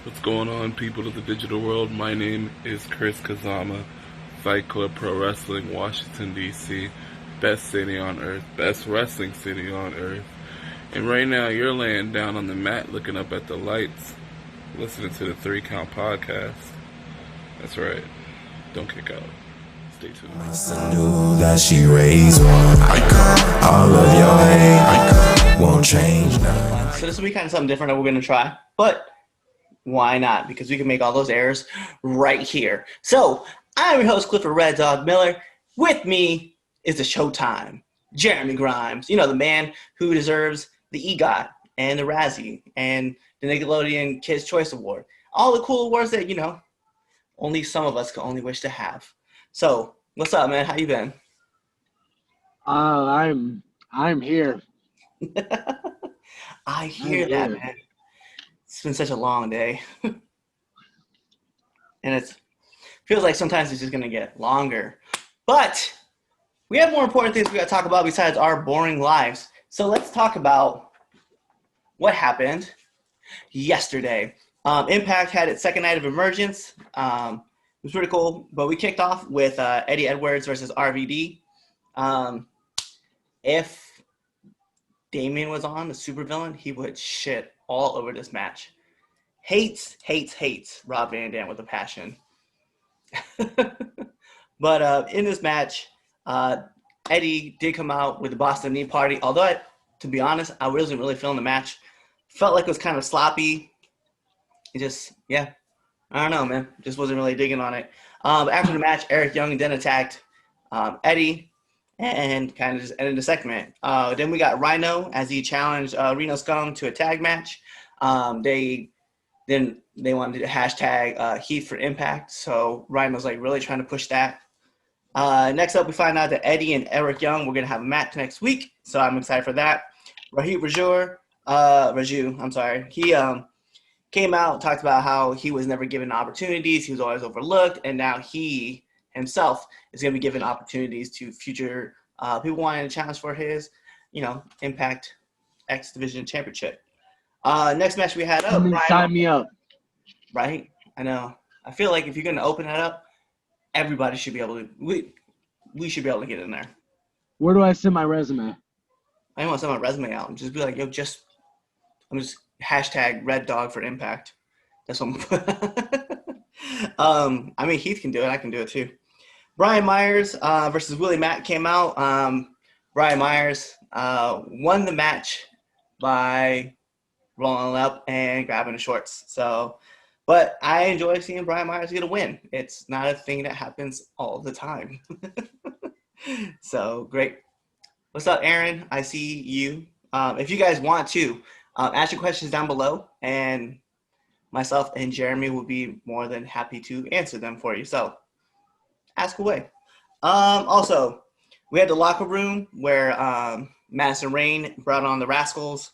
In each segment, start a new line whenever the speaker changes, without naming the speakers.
What's going on, people of the digital world? My name is Chris Kazama, Fight Club Pro Wrestling, Washington, D.C., best city on earth, best wrestling city on earth. And right now, you're laying down on the mat looking up at the lights, listening to the 3 Count podcast. That's right. Don't kick out. Stay tuned.
I knew that she raised one. All of your hate won't change now.
So this will be kind of something different that we're going to try, but why not? Because we can make all those errors right here. So I'm your host, Clifford Red Dog Miller. With me is the Showtime, Jeremy Grimes. You know, the man who deserves the EGOT and the Razzie and the Nickelodeon Kids' Choice Award. All the cool awards that, only some of us can only wish to have. So what's up, man? How you been?
I'm here.
I hear that, man. It's been such a long day. And it feels like sometimes it's just going to get longer. But we have more important things we got to talk about besides our boring lives. So let's talk about what happened yesterday. Impact had its second night of emergence. It was pretty cool. But we kicked off with Eddie Edwards versus RVD. If Damien was on, the supervillain, he would shit all over this match. Hates Rob Van Dam with a passion. But in this match, Eddie did come out with the Boston Knee Party. Although, to be honest, I wasn't really feeling the match. Felt like it was kind of sloppy. It just, I don't know, man. Just wasn't really digging on it. After the match, Eric Young then attacked Eddie and kind of just ended the segment. Then we got Rhino as he challenged Reno Scum to a tag match. They wanted to hashtag Heat for Impact, so Rhino's like really trying to push that. Next up, we find out that Eddie and Eric Young were going to have a match next week, so I'm excited for that. Raju, he came out and talked about how he was never given opportunities, he was always overlooked, and now he himself is going to be given opportunities to future people wanting to challenge for his, Impact X Division Championship. Next match we had up.
Sign me up.
Right? I know. I feel like if you're going to open that up, everybody should be able to. We should be able to get in there.
Where do I send my resume?
I don't want to send my resume out and just be like, I'm just hashtag Red Dog for Impact. That's what I'm. I mean, Heath can do it. I can do it too. Brian Myers versus Willie Mack came out. Brian Myers won the match by rolling up and grabbing the shorts. But I enjoy seeing Brian Myers get a win. It's not a thing that happens all the time. So great. What's up, Aaron? I see you. If you guys want to, ask your questions down below, and myself and Jeremy will be more than happy to answer them for you. So ask away. Also, we had the locker room where Madison Rayne brought on the Rascals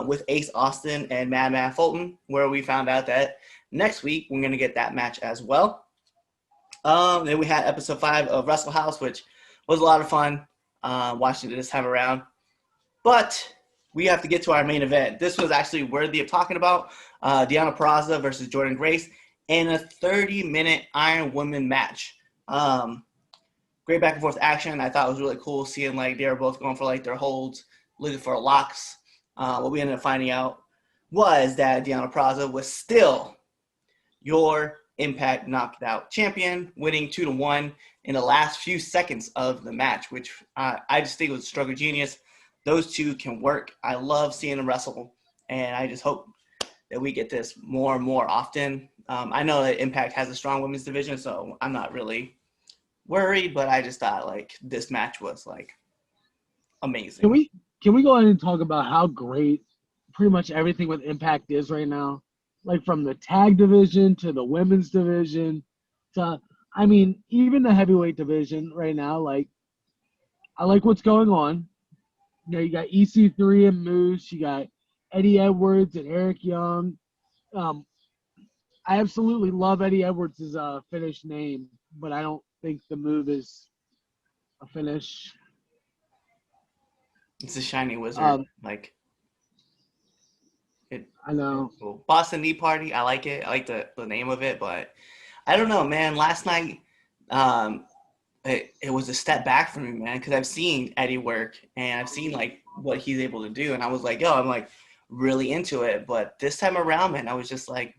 with Ace Austin and Madman Fulton, where we found out that next week we're going to get that match as well. Then we had episode 5 of Wrestle House, which was a lot of fun watching it this time around. But we have to get to our main event. This was actually worthy of talking about. Deonna Purrazzo versus Jordynne Grace in a 30-minute Iron Woman match. Great back and forth action. I thought it was really cool seeing like they were both going for like their holds, looking for locks. What we ended up finding out was that Deonna Purrazzo was still your Impact Knocked Out champion, winning 2-1 in the last few seconds of the match, which I just think was struggle genius. Those two can work. I love seeing them wrestle, and I just hope that we get this more and more often. I know that Impact has a strong women's division, so I'm not really worried, but I just thought like this match was like amazing.
Can we go ahead and talk about how great pretty much everything with Impact is right now? Like from the tag division to the women's division to, I mean, even the heavyweight division right now, like I like what's going on. You got EC3 and Moose, you got Eddie Edwards and Eric Young. I absolutely love Eddie Edwards' finish name, but I don't think the move is a finish.
It's a shiny wizard.
I know.
Cool. Boston Knee Party. I like it. I like the name of it, but I don't know, man. Last night, it was a step back for me, man, because I've seen Eddie work and I've seen like what he's able to do, and I was like, yo, I'm like really into it. But this time around, man, I was just like,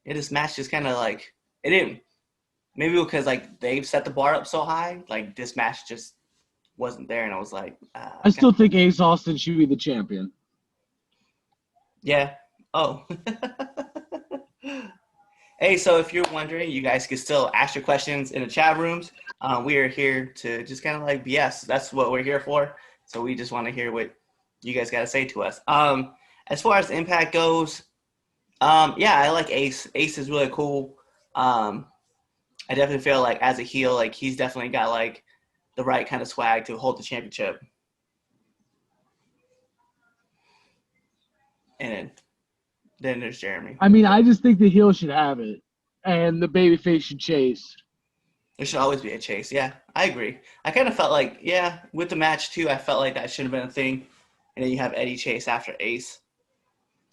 yeah, this match just kind of like it didn't. Maybe because like they've set the bar up so high, like this match just wasn't there, and I was like,
I still think Ace Austin should be the champion.
yeah. Oh. Hey, so if you're wondering, you guys can still ask your questions in the chat rooms. We are here to just kind of like BS. That's what we're here for. So we just want to hear what you guys got to say to us. As far as Impact goes, yeah, I like Ace. Ace is really cool. I definitely feel like as a heel, like he's definitely got like the right kind of swag to hold the championship. And then there's Jeremy.
I mean, I just think the heel should have it, and the babyface should chase.
There should always be a chase. Yeah, I agree. I kind of felt like, yeah, with the match too, I felt like that should have been a thing. And then you have Eddie chase after Ace.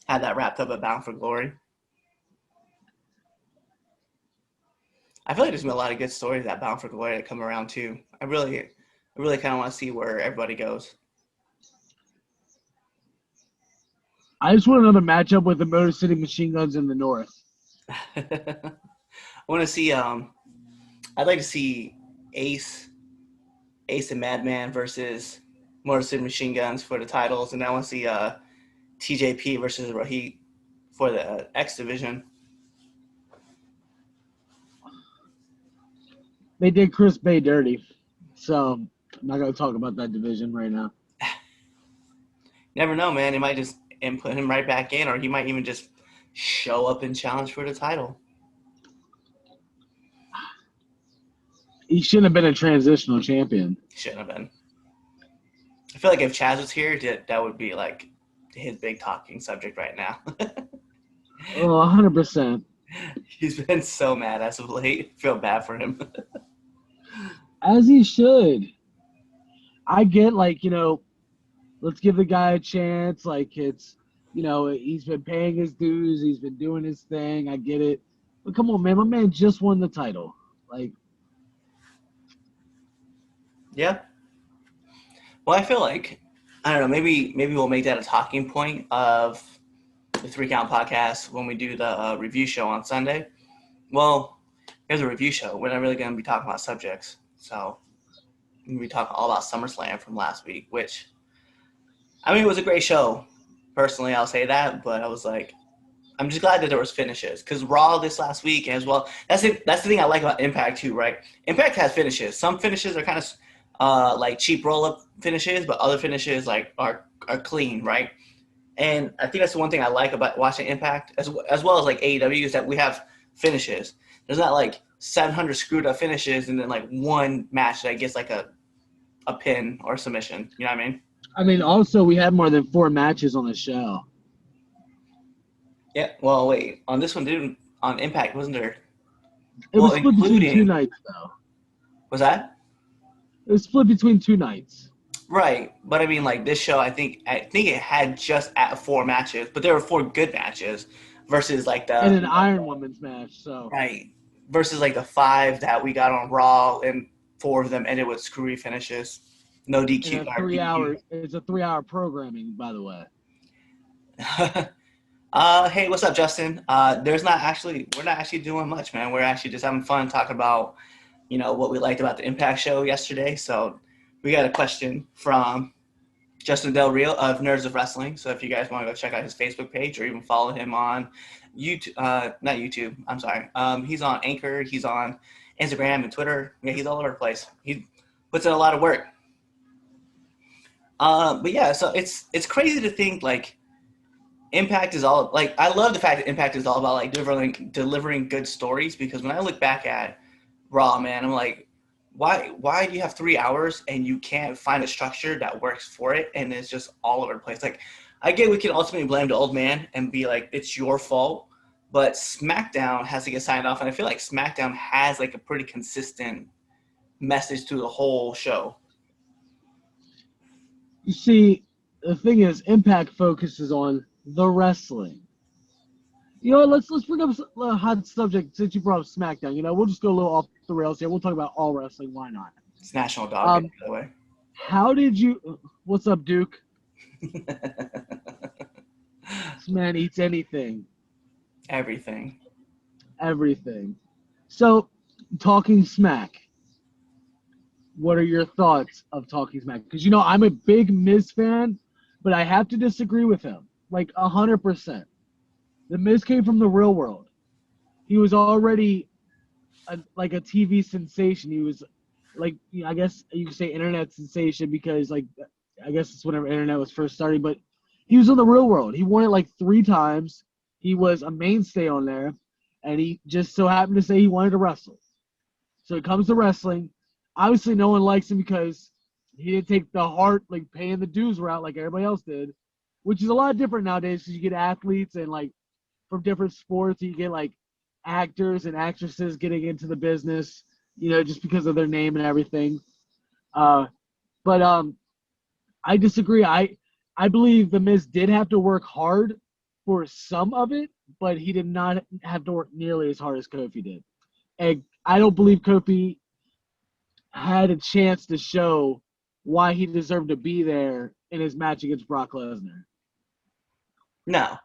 Had that wrapped up at Bound for Glory. I feel like there's been a lot of good stories at Bound for Glory that come around too. I really kind of want to see where everybody goes.
I just want another matchup with the Motor City Machine Guns in the North.
I want to see. I'd like to see Ace and Madman versus Motor City Machine Guns for the titles, and I want to see TJP versus Rohit for the X division.
They did Chris Bay dirty, so I'm not going to talk about that division right now.
Never know, man. They might just put him right back in, or he might even just show up and challenge for the title.
He shouldn't have been a transitional champion.
Shouldn't have been. I feel like if Chaz was here, that would be like his big talking subject right now.
Oh, 100%.
He's been so mad as of late. Feel bad for him.
As he should. I get, like, let's give the guy a chance. Like, it's, he's been paying his dues. He's been doing his thing. I get it. But come on, man. My man just won the title. Like,
yeah. Well, I feel like, I don't know, maybe we'll make that a talking point of the 3 Count podcast when we do the review show on Sunday. Well, here's a review show. We're not really going to be talking about subjects. So we're going to be talking all about SummerSlam from last week, which, I mean, it was a great show. Personally, I'll say that. But I was like, I'm just glad that there was finishes. Because Raw this last week as well, that's the thing I like about Impact too, right? Impact has finishes. Some finishes are kind of like cheap roll-up finishes, but other finishes like are clean, right? And I think that's the one thing I like about watching Impact, as well as like AEW, is that we have finishes. There's not like 700 screwed up finishes and then like one match that gets like a pin or submission. You know what I mean?
I mean, also, we had more than 4 matches on the show.
Yeah. Well, wait. On this one, on Impact, wasn't there?
It was split between 2 nights, though.
Was that?
It was split between 2 nights.
Right, but I mean, like this show, I think it had just 4 matches, but there were 4 good matches versus like the
and an Iron Woman's match. So
right versus like the 5 that we got on Raw, and 4 of them ended with screwy finishes, no DQ.
3 hours. It's a 3-hour programming, by the way.
Hey, what's up, Justin? We're not actually doing much, man. We're actually just having fun talking about, what we liked about the Impact show yesterday. So we got a question from Justin Del Rio of Nerds of Wrestling. So if you guys want to go check out his Facebook page or even follow him on YouTube, not YouTube, I'm sorry. He's on Anchor. He's on Instagram and Twitter. Yeah, he's all over the place. He puts in a lot of work. But yeah, so it's crazy to think like Impact is all like, I love the fact that Impact is all about like delivering good stories, because when I look back at Raw, man, I'm like, why do you have 3 hours and you can't find a structure that works for it, and it's just all over the place? Like, I get we can ultimately blame the old man and be like, it's your fault, but SmackDown has to get signed off, and I feel like SmackDown has like a pretty consistent message to the whole show.
You see, the thing is, Impact focuses on the wrestling. You know, let's bring up a hot subject since you brought up SmackDown. You know, we'll just go a little off the rails here. We'll talk about all wrestling. Why not?
It's National Dog Day,
Um,
by the way.
how did you? What's up, Duke? This man eats anything,
Everything.
everything. So, talking smack. What are your thoughts of talking smack? Because you know I'm a big Miz fan, but I have to disagree with him, like 100%. The Miz came from the real world. He was already like a TV sensation. He was like, I guess you could say internet sensation because like I guess it's whenever internet was first starting. But he was in the real world. He won it like 3 times. He was a mainstay on there, and he just so happened to say he wanted to wrestle. So it comes to wrestling. Obviously, no one likes him because he didn't take the hard, like paying the dues route like everybody else did, which is a lot different nowadays because you get athletes and like from different sports, you get like actors and actresses getting into the business, you know, just because of their name and everything. But I disagree. I believe the Miz did have to work hard for some of it, but he did not have to work nearly as hard as Kofi did. And I don't believe Kofi had a chance to show why he deserved to be there in his match against Brock Lesnar.
No.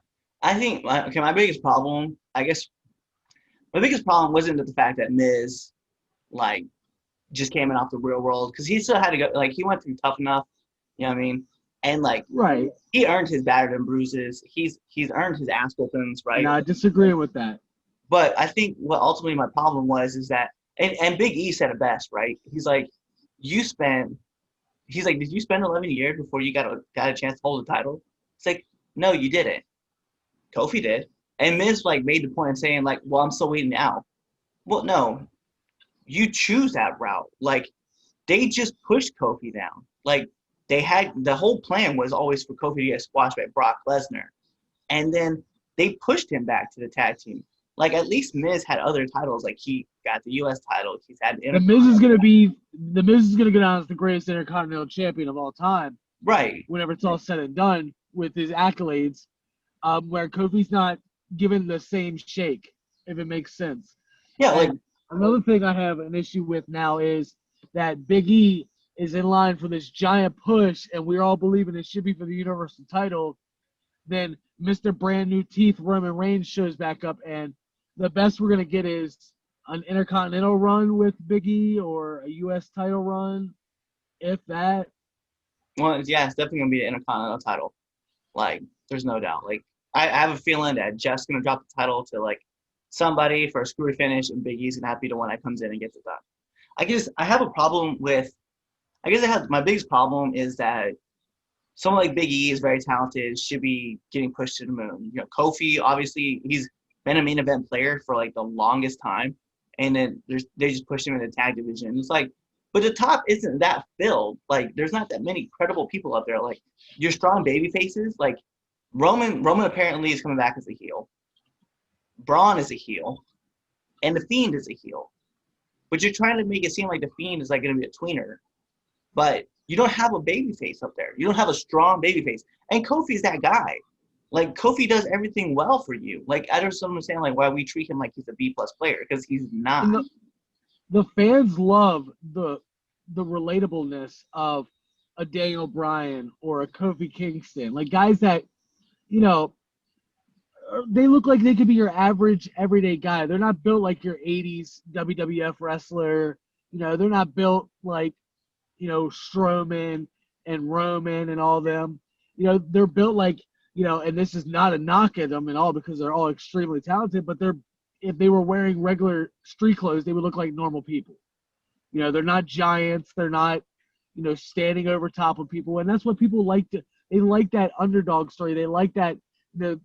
I think, my biggest problem, I guess, my biggest problem wasn't the fact that Miz, like, just came in off the real world, because he still had to go, like, he went through Tough Enough, you know what I mean? And, like,
Right.
he earned his battered and bruises. He's earned his ass whoopings, right?
And I disagree with that.
But I think what ultimately my problem was is that, and Big E said it best, right? He's like, did you spend 11 years before you got a chance to hold the title? It's like, no, you didn't. Kofi did. And Miz like made the point of saying like, well, I'm still waiting out. Well, no, you choose that route. Like they just pushed Kofi down. Like the whole plan was always for Kofi to get squashed by Brock Lesnar. And then they pushed him back to the tag team. Like at least Miz had other titles. Like he got the U.S. title. He's had
the Miz is gonna go down as the greatest Intercontinental Champion of all time.
Right.
Whenever it's all said and done with his accolades, where Kofi's not given the same shake, if it makes sense.
Yeah. Like
another thing I have an issue with now is that Big E is in line for this giant push, and we're all believing it should be for the Universal title. Then Mr. Brand New Teeth Roman Reigns shows back up, and the best we're going to get is an Intercontinental run with Big E or a U.S. title run, if that.
Well, yeah, it's definitely going to be an Intercontinental title. Like, there's no doubt. Like, I have a feeling that Jeff's going to drop the title to, like, somebody for a screwy finish, and Big E's going to have to be the one that comes in and gets it done. I have a problem with – my biggest problem is that someone like Big E is very talented, should be getting pushed to the moon. You know, Kofi, obviously, he's been a main event player for, like, the longest time, and then they just pushed him in the tag division. It's like, but the top isn't that filled. Like, there's not that many credible people up there. Like, your strong baby faces, like, Roman apparently is coming back as a heel. Braun is a heel. And The Fiend is a heel. But you're trying to make it seem like The Fiend is, like, going to be a tweener. But you don't have a baby face up there. You don't have a strong baby face. And Kofi's that guy. Like, Kofi does everything well for you. Like, I don't understand, like, why we treat him like he's a B-plus player, because he's not.
The fans love the relatableness of a Daniel Bryan or a Kofi Kingston. Like, guys that, you know, they look like they could be your average everyday guy. They're not built like your 80s WWF wrestler. You know, they're not built like, you know, Strowman and Roman and all them. You know, they're built like, you know, and this is not a knock at them at all because they're all extremely talented, but if they were wearing regular street clothes, they would look like normal people. You know, they're not giants. They're not, you know, standing over top of people. And that's what people like they like that underdog story. They like that, the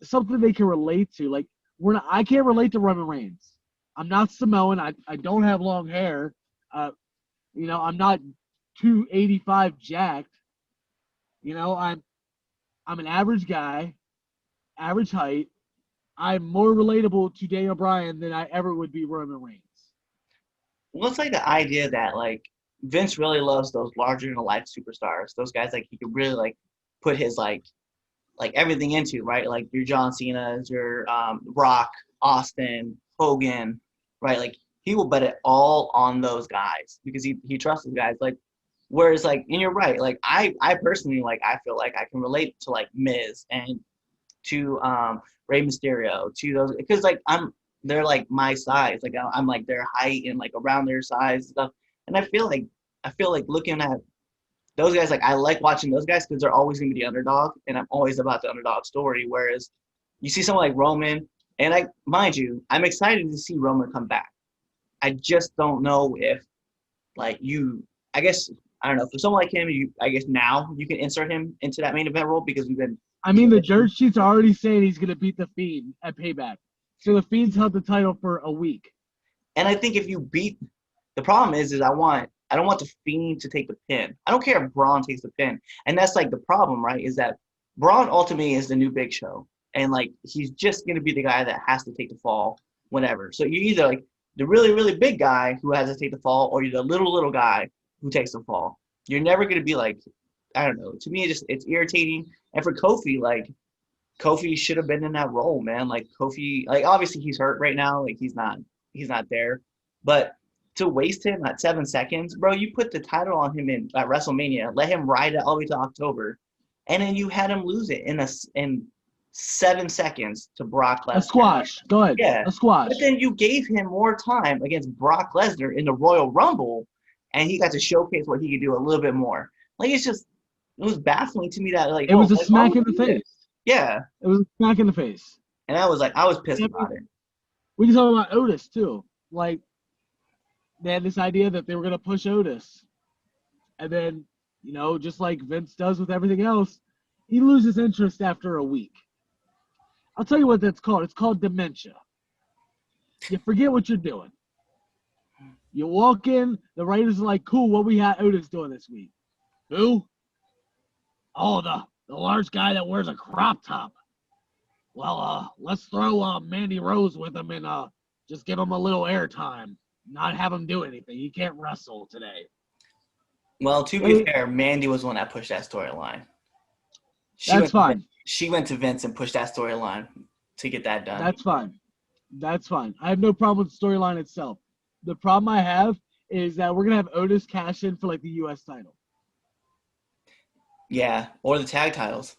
something they can relate to. Like, I can't relate to Roman Reigns. I'm not Samoan. I don't have long hair. You know, I'm not 285 jacked. You know, I'm an average guy, average height. I'm more relatable to Daniel Bryan than I ever would be Roman Reigns.
Well, it's like the idea that, like, Vince really loves those larger-than-life superstars. Those guys, like, he could really, like, put his, like like everything into, right? Like your John Cena's, your Rock, Austin, Hogan, right? Like he will bet it all on those guys because he trusts those guys. Like whereas like, and you're right. Like I personally like I feel like I can relate to like Miz and to Rey Mysterio to those because like they're like my size. Like I'm like their height and like around their size and stuff. And I feel like looking at those guys, like I like watching those guys because they're always gonna be the underdog, and I'm always about the underdog story. Whereas you see someone like Roman, and mind you, I'm excited to see Roman come back. I just don't know if like I guess I don't know for someone like him, I guess now you can insert him into that main event role because we've been.
I mean, the dirt sheets are already saying he's gonna beat the Fiend at Payback, so the Fiend's held the title for a week.
And I think if you beat, the problem is I don't want the Fiend to take the pin. I don't care if Braun takes the pin. And that's like the problem, right? Is that Braun ultimately is the new Big Show. And like he's just gonna be the guy that has to take the fall whenever. So you're either like the really, really big guy who has to take the fall, or you're the little guy who takes the fall. You're never gonna be like, I don't know. To me it's irritating. And for Kofi, like Kofi should have been in that role, man. Like Kofi, like obviously he's hurt right now, like he's not there. But to waste him at 7 seconds, bro, you put the title on him at WrestleMania, let him ride it all the way to October, and then you had him lose it in 7 seconds to Brock Lesnar.
A squash. Go ahead.
Yeah.
A squash.
But then you gave him more time against Brock Lesnar in the Royal Rumble, and he got to showcase what he could do a little bit more. Like it was baffling to me that like
it was a
like,
smack in the face.
Yeah.
It was a smack in the face.
And I was pissed about it.
We can talk about Otis too. Like they had this idea that they were gonna push Otis. And then, just like Vince does with everything else, he loses interest after a week. I'll tell you what that's called. It's called dementia. You forget what you're doing. You walk in, the writers are like, cool, what we had Otis doing this week? Who? Oh, the large guy that wears a crop top. Well, let's throw Mandy Rose with him and just give him a little airtime. Not have him do anything. He can't wrestle today.
Well, to be fair, Mandy was the one that pushed that storyline.
That's fine.
She went to Vince and pushed that storyline to get that done.
That's fine. That's fine. I have no problem with the storyline itself. The problem I have is that we're going to have Otis cash in for like the U.S. title.
Yeah, or the tag titles.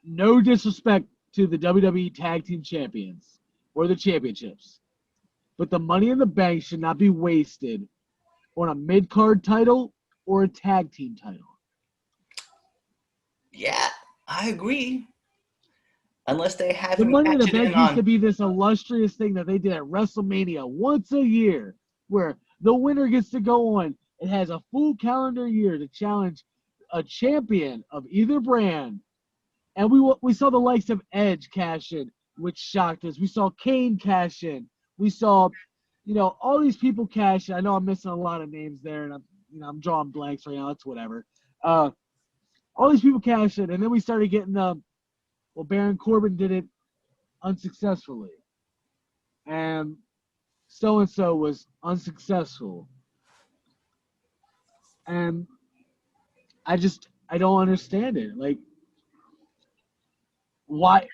No disrespect to the WWE Tag Team Champions or the championships, but the Money in the Bank should not be wasted on a mid-card title or a tag team title.
Yeah, I agree. Unless they have
the
him
Money in the
catch it
Bank
in
used
on.
to be this illustrious thing that they did at WrestleMania once a year, where the winner gets to go on. It has a full calendar year to challenge a champion of either brand. And we saw the likes of Edge cash in, which shocked us. We saw Kane cash in. We saw, all these people cash in. I know I'm missing a lot of names there, and I'm drawing blanks right now. It's whatever. All these people cash in, and then we started getting Baron Corbin did it unsuccessfully, and so was unsuccessful, and I don't understand it. Like, why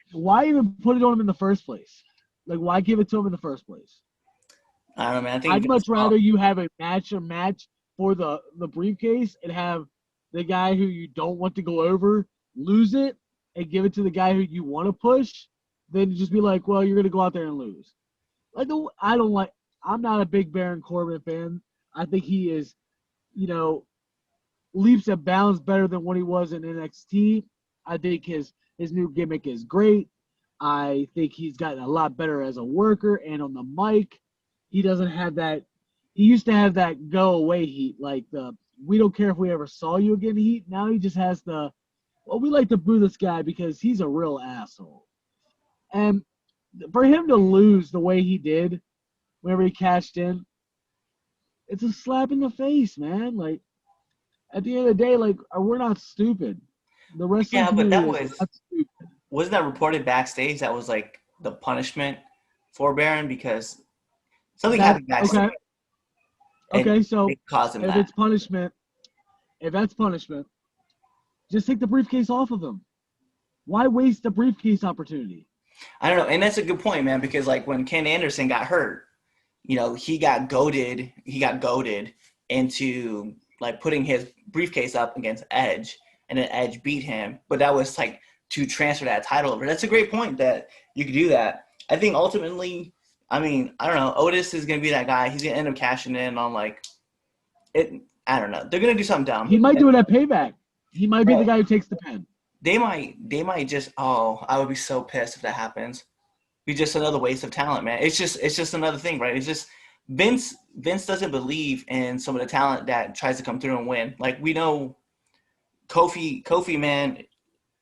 even put it on him in the first place? Like, why give it to him in the first place?
I don't know, man. I think
I'd much rather you have a match for the briefcase and have the guy who you don't want to go over lose it and give it to the guy who you want to push than to just be like, well, you're going to go out there and lose. I'm not a big Baron Corbin fan. I think he is, leaps and bounds better than what he was in NXT. I think his new gimmick is great. I think he's gotten a lot better as a worker and on the mic. He doesn't have that. He used to have that go away heat, like the we don't care if we ever saw you again heat. Now he just has we like to boo this guy because he's a real asshole. And for him to lose the way he did whenever he cashed in, it's a slap in the face, man. Like, at the end of the day, like, we're not stupid. The wrestling community is not stupid.
Wasn't that reported backstage that was like the punishment for Baron because something happened backstage?
Okay, so
it caused him
if
that.
it's punishment, if that's punishment, Just take the briefcase off of him. Why waste the briefcase opportunity?
I don't know, and that's a good point, man. Because like when Ken Anderson got hurt, you know, he got goaded into like putting his briefcase up against Edge, and then Edge beat him. But that was like to transfer that title over. That's a great point that you could do that. I think ultimately, I mean, I don't know, Otis is gonna be that guy. He's gonna end up cashing in on like it. I don't know. They're gonna do something dumb.
He might do it at Payback. He might be the guy who takes the pin.
They might just. Oh, I would be so pissed if that happens. Be just another waste of talent, man. It's just another thing, right? It's just Vince doesn't believe in some of the talent that tries to come through and win. Like we know Kofi, man,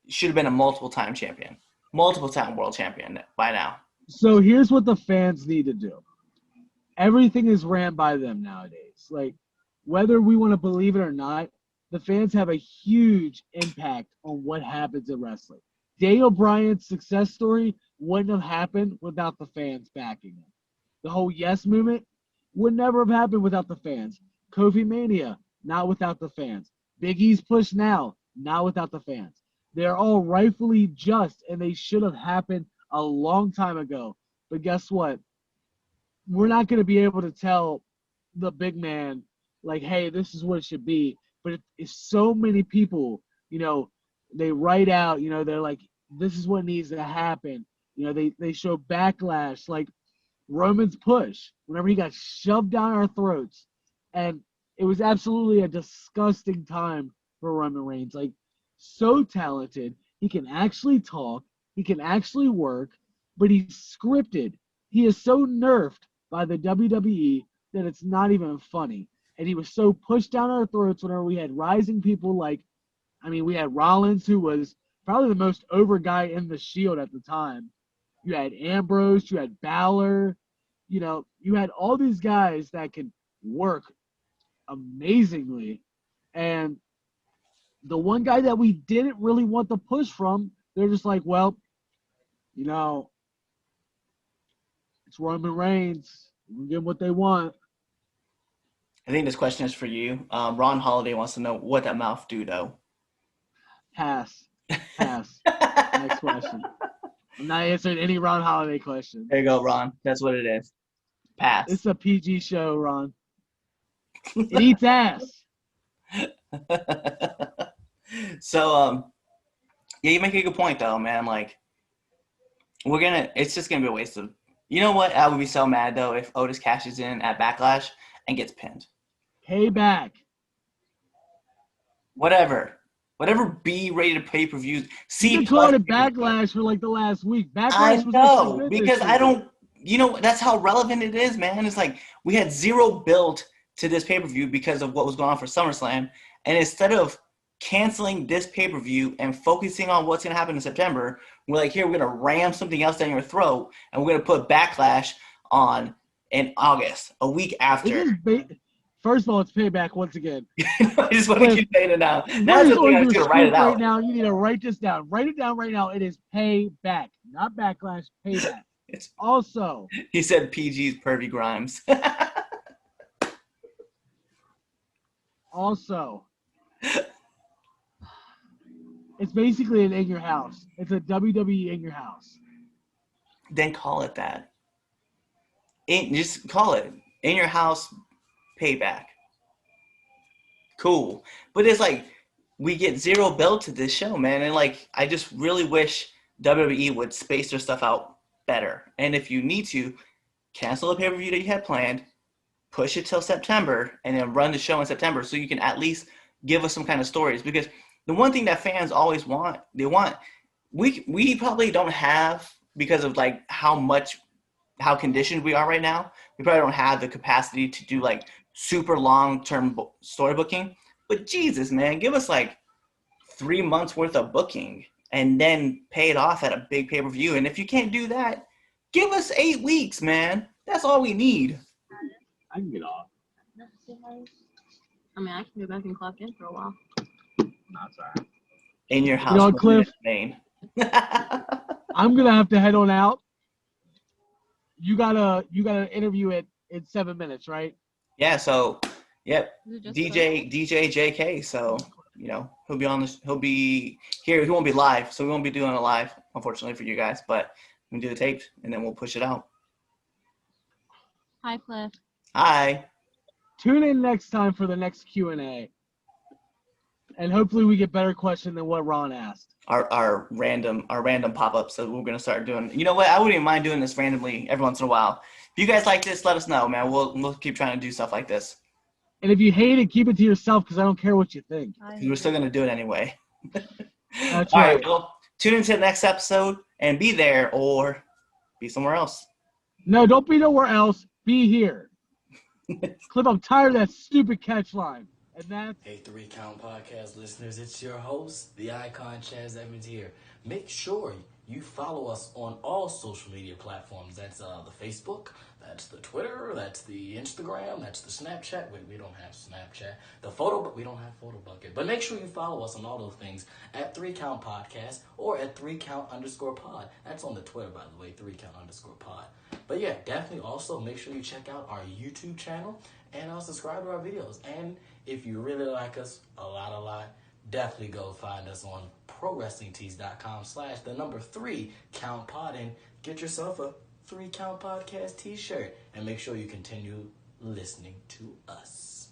should have been a multiple-time champion, multiple-time world champion by now.
So here's what the fans need to do. Everything is ran by them nowadays. Like, whether we want to believe it or not, the fans have a huge impact on what happens in wrestling. Daniel Bryan's success story wouldn't have happened without the fans backing him. The whole Yes movement would never have happened without the fans. Kofi Mania, not without the fans. Big E's push now, not without the fans. They're all rightfully just, and they should have happened a long time ago. But guess what? We're not going to be able to tell the big man, like, hey, this is what it should be. But it's so many people, you know, they write out, you know, they're like, this is what needs to happen. You know, they show backlash, like Roman's push, whenever he got shoved down our throats. And it was absolutely a disgusting time for Roman Reigns. Like, so talented. He can actually talk. He can actually work. But he's scripted. He is so nerfed by the WWE that it's not even funny. And he was so pushed down our throats whenever we had rising people like, I mean, we had Rollins, who was probably the most over guy in the Shield at the time. You had Ambrose, you had Balor, you know, you had all these guys that could work amazingly. And the one guy that we didn't really want the push from, they're just like, well, you know, it's Roman Reigns. We'll give them what they want.
I think this question is for you. Ron Holiday wants to know what that mouth do, though.
Pass. Next question. I'm not answering any Ron Holiday question.
There you go, Ron. That's what it is. Pass.
It's a PG show, Ron. It eats ass.
So, yeah, you make a good point, though, man. Like, it's just going to be a waste of, you know what? I would be so mad, though, if Otis cashes in at Backlash and gets pinned.
Payback.
Whatever B-rated pay-per-views.
You've been calling it Backlash for like the last week. Backlash
I
was
know, because I don't, you know, that's how relevant it is, man. It's like we had zero build to this pay-per-view because of what was going on for SummerSlam. And instead of canceling this pay-per-view and focusing on what's going to happen in September, we're like, here, we're going to ram something else down your throat, and we're going to put Backlash on in August, a week after.
First of all, it's Payback once again.
I just want to keep saying it now. That's the thing, I'm just going to write it out.
Right now, you need to write this down. Write it down right now. It is Payback, not Backlash, Payback. It's also.
He said PG's Pervy Grimes.
Also. It's basically an in your house. It's a WWE in your house.
Then call it that. Just call it in your house Payback. Cool. But it's like we get zero build to this show, man. And like I just really wish WWE would space their stuff out better. And if you need to, cancel a pay-per-view that you had planned, push it till September, and then run the show in September so you can at least give us some kind of stories. Because the one thing that fans always want, we probably don't have, because of like how conditioned we are right now, we probably don't have the capacity to do like super long-term story booking. But Jesus, man, give us like 3 months worth of booking and then pay it off at a big pay-per-view. And if you can't do that, give us 8 weeks, man. That's all we need.
I can get off.
I mean, I can go back and clock in for a while.
Not sorry.
In your house,
you know, Cliff,
Maine.
I'm gonna have to head on out. You got an interview in 7 minutes, right?
Yeah. So, yep.
Is it just
DJ JK. So you know, he'll be here. He won't be live, so we won't be doing it live, unfortunately for you guys. But we can do the tape, and then we'll push it out.
Hi, Cliff.
Hi.
Tune in next time for the next Q&A. And hopefully we get better question than what Ron asked.
Our random pop-ups that we're gonna start doing. You know what? I wouldn't even mind doing this randomly every once in a while. If you guys like this, let us know, man. We'll keep trying to do stuff like this.
And if you hate it, keep it to yourself because I don't care what you think.
Because we're still gonna do it anyway.
That's
All
right.
right. Well, tune into the next episode and be there or be somewhere else.
No, don't be nowhere else. Be here. Cliff, I'm tired of that stupid catch line. And that's
Hey, 3 Count Podcast listeners, it's your host, the icon Chaz Evans here. Make sure you follow us on all social media platforms. That's the Facebook, that's the Twitter, that's the Instagram, that's the Snapchat. We don't have Snapchat. The photo, but we don't have Photo Bucket. But make sure you follow us on all those things at 3 Count Podcast or at 3count_pod. That's on the Twitter, by the way, 3count_pod. But yeah, definitely also make sure you check out our YouTube channel and subscribe to our videos. And if you really like us a lot, definitely go find us on ProWrestlingTees.com/3CountPod and get yourself a 3 Count Podcast t-shirt. And make sure you continue listening to us.